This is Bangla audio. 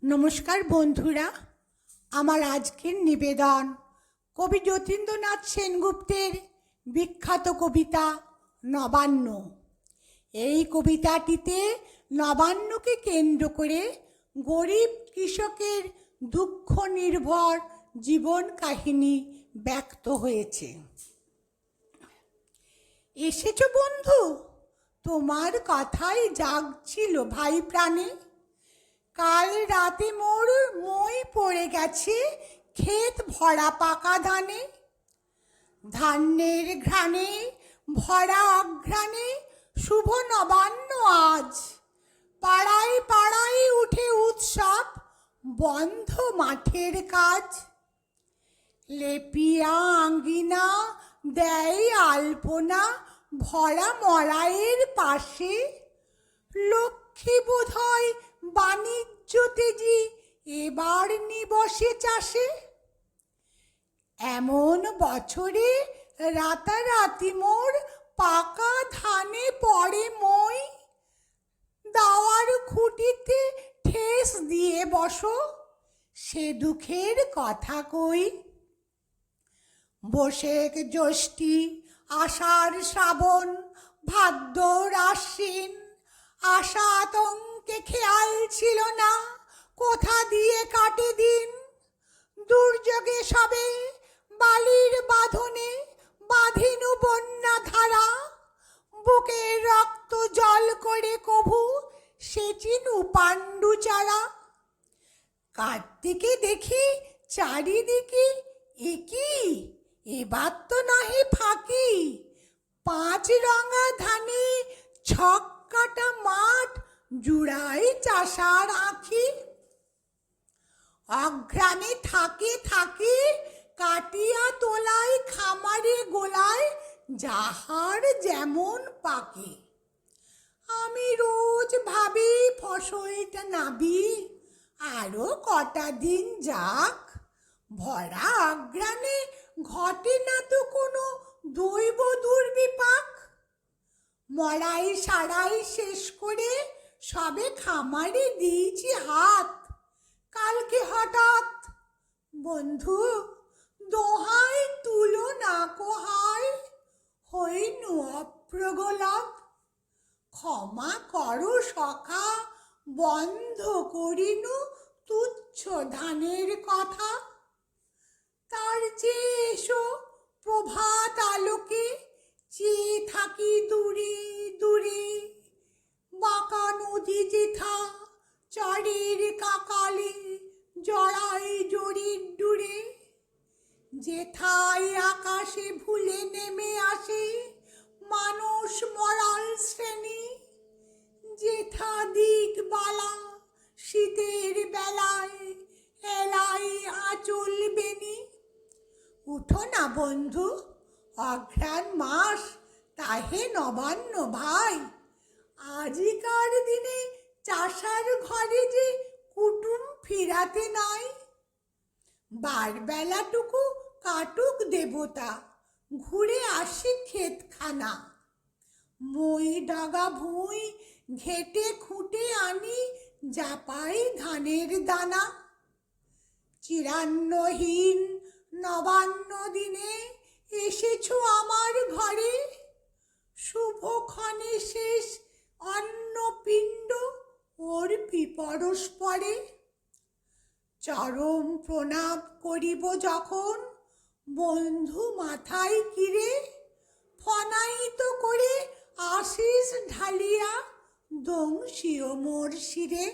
নমস্কার বন্ধুরা, আমার আজকের নিবেদন কবি যতীন্দ্রনাথ সেনগুপ্তের বিখ্যাত কবিতা নবান্ন। এই কবিতাটিতে নবান্নকে কেন্দ্র করে গরিব কৃষকের দুঃখ নির্ভর জীবন কাহিনী ব্যক্ত হয়েছে। এসেছো বন্ধু, তোমার কথাই জাগছিল ভাই প্রাণে। কাল রাতে মোর মই পড়ে গেছে ক্ষেত ভরা পাকা ধানে। ধান্যের ঘ্রাণে ভরা অঘ্রাণে শুভ নবান্ন আজ। পাড়ায় পাড়ায় উঠে উৎসব, বন্ধ মাঠের কাজ। লেপিয়া আঙ্গিনা দেয় আলপনা ভরা মড়াইয়ের পাশে। লক্ষ্মী বোধহয় বাণিজ্য তেজি এবার নিবসে চাষে। এমন বছরে রাতারাতি মোর পাকা ধানে পড়ে মই। দাওয়ার খুঁটিতে ঠেস দিয়ে বসো, সে দুঃখের কথা কই। বৈশাখ জ্যৈষ্ঠী আষাঢ় শ্রাবণ ভাদ্র আশ্বিন, আশা আতঙ্কে খেয়াল ছিল না কোথা দিয়ে কাটে দিন। দুর্যোগে সবে বালির বাঁধনে বাঁধিনু বন্যা ধারা। বুকের রক্ত জল করে কভু সেচিনু পাণ্ডু চারা। কার্তিকে দেখি চারিদিকে একই, এবার তো নহে ফাঁকি। পাঁচ রঙা ধানে ছক কাটা মাঠ জুড়াই চাষার আঁখি। অঘ্রাণে থাকে থাকে কাটিয়া তোলায় খামারে গোলায় যাহার যেমন পাকে। আমি রোজ ভাবি ফসলটা নাবি আরো কটা দিন যাক। ভরা অঘ্রাণে ঘটে না তো কোনো দৈব দুর্বিপাক। মড়াই সারাই শেষ করে সবে খামারে দিয়েছি হাত। কালকে হঠাৎ বন্ধু দোহাই তুলো না কোহাই, হইনু অপ্রগলাভ। ক্ষমা করো সখা, বন্ধ করিনু তুচ্ছ ধানের কথা। তার যে এসো প্রভাত আলোকে চেয়ে থাকি দূরে দূরে। বাঁকা নদী যেথা চরের কাকালে জড়াই জড়ির ডুরে। যেথায় আকাশে ভুলে নেমে আসে মানুষ মরাল শ্রেণী। যেথা দিক বালা শীতের বেলায় এলাই আঁচল বেনি। উঠো না বন্ধু, অঘ্রাণ মাস তাহে নবান্ন ভাই। আজিকার দিনে চাষার ঘরে যে কুটুম ফিরাতে নাই। বারবেলাটুকু কাটুক দেবতা, ঘুরে আসি ক্ষেতখানা। মই ডাগা ভুঁই ঘেটে খুঁটে আনি জাপাই ধানের দানা। চিরান্নহীন নবান্ন দিনে এসেছো আমার ঘরে। শুভক্ষণে শেষ অন্নপিণ্ড অর্পি পরস্পরে। চরম প্রণাম করিব যখন বন্ধু মাথায় কিরে। ফনাইত করে আশিস ঢালিয়া দংশিও মোর শিরে।